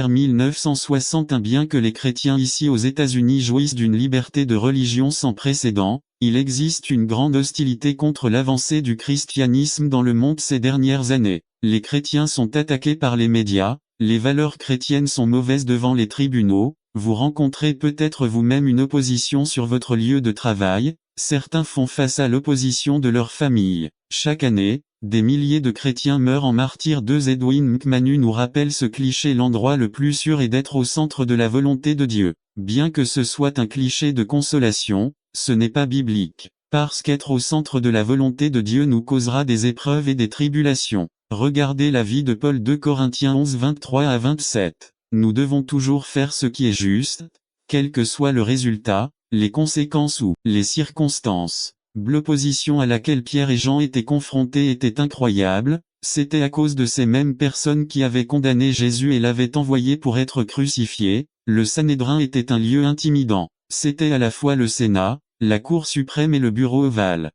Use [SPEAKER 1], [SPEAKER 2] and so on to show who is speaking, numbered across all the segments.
[SPEAKER 1] 1961. Bien que les chrétiens ici aux États-Unis jouissent d'une liberté de religion sans précédent, il existe une grande hostilité contre l'avancée du christianisme dans le monde ces dernières années. Les chrétiens sont attaqués par les médias, les valeurs chrétiennes sont mauvaises devant les tribunaux, vous rencontrez peut-être vous-même une opposition sur votre lieu de travail, certains font face à l'opposition de leur famille. Chaque année, des milliers de chrétiens meurent en martyrs. Edwin McManus nous rappelle ce cliché: l'endroit le plus sûr est d'être au centre de la volonté de Dieu. Bien que ce soit un cliché de consolation, ce n'est pas biblique. Parce qu'être au centre de la volonté de Dieu nous causera des épreuves et des tribulations. Regardez la vie de Paul. 2 Corinthiens 11 23 à 27. Nous devons toujours faire ce qui est juste, quel que soit le résultat, les conséquences ou les circonstances. L'opposition à laquelle Pierre et Jean étaient confrontés était incroyable, c'était à cause de ces mêmes personnes qui avaient condamné Jésus et l'avaient envoyé pour être crucifié. Le Sanhédrin était un lieu intimidant. C'était à la fois le Sénat, la Cour suprême et le bureau ovale.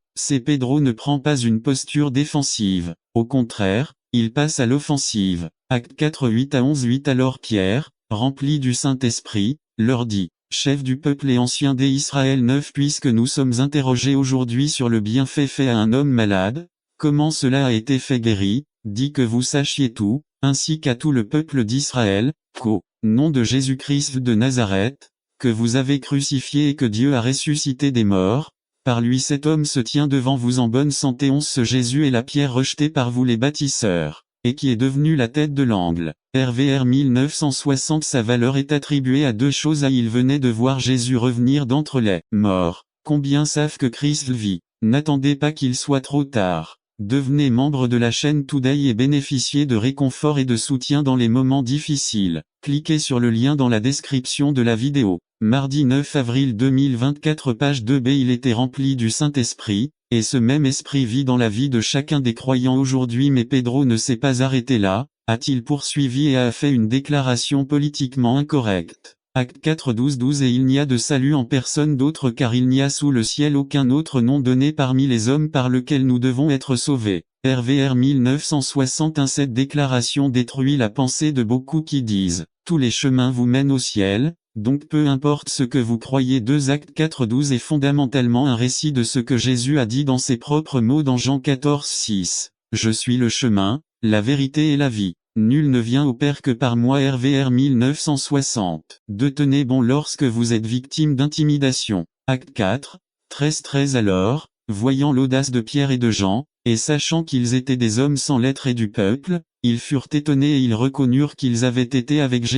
[SPEAKER 1] Pedro ne prend pas une posture défensive. Au contraire, il passe à l'offensive. Actes 4 8 à 11 8. Alors Pierre, rempli du Saint-Esprit, leur dit: Chef du peuple et ancien d'Israël 9. Puisque nous sommes interrogés aujourd'hui sur le bienfait fait à un homme malade, comment cela a été fait guéri, dit que vous sachiez tout, ainsi qu'à tout le peuple d'Israël, qu'au nom de Jésus-Christ de Nazareth, que vous avez crucifié et que Dieu a ressuscité des morts, par lui cet homme se tient devant vous en bonne santé. Ce Jésus est la pierre rejetée par vous les bâtisseurs, et qui est devenue la tête de l'angle. RVR 1960. Sa valeur est attribuée à deux choses. Il venait de voir Jésus revenir d'entre les morts. Combien savent que Christ vit? N'attendez pas qu'il soit trop tard. Devenez membre de la chaîne Today et bénéficiez de réconfort et de soutien dans les moments difficiles. Cliquez sur le lien dans la description de la vidéo. Mardi 9 avril 2024. Page 2b. Il était rempli du Saint-Esprit, et ce même esprit vit dans la vie de chacun des croyants aujourd'hui. Mais Pedro ne s'est pas arrêté là, a-t-il poursuivi et a fait une déclaration politiquement incorrecte. Acte 4 12 12. Et il n'y a de salut en personne d'autre, car il n'y a sous le ciel aucun autre nom donné parmi les hommes par lequel nous devons être sauvés. RVR 1961. Cette déclaration détruit la pensée de beaucoup qui disent: tous les chemins vous mènent au ciel, donc peu importe ce que vous croyez. Acte 4 12 est fondamentalement un récit de ce que Jésus a dit dans ses propres mots dans Jean 14 6. Je suis le chemin, la vérité et la vie. Nul ne vient au Père que par moi. RVR 1960. Tenez bon lorsque vous êtes victime d'intimidation. Acte 4, 13 13. Alors, voyant l'audace de Pierre et de Jean, et sachant qu'ils étaient des hommes sans lettres et du peuple, ils furent étonnés et ils reconnurent qu'ils avaient été avec Jésus.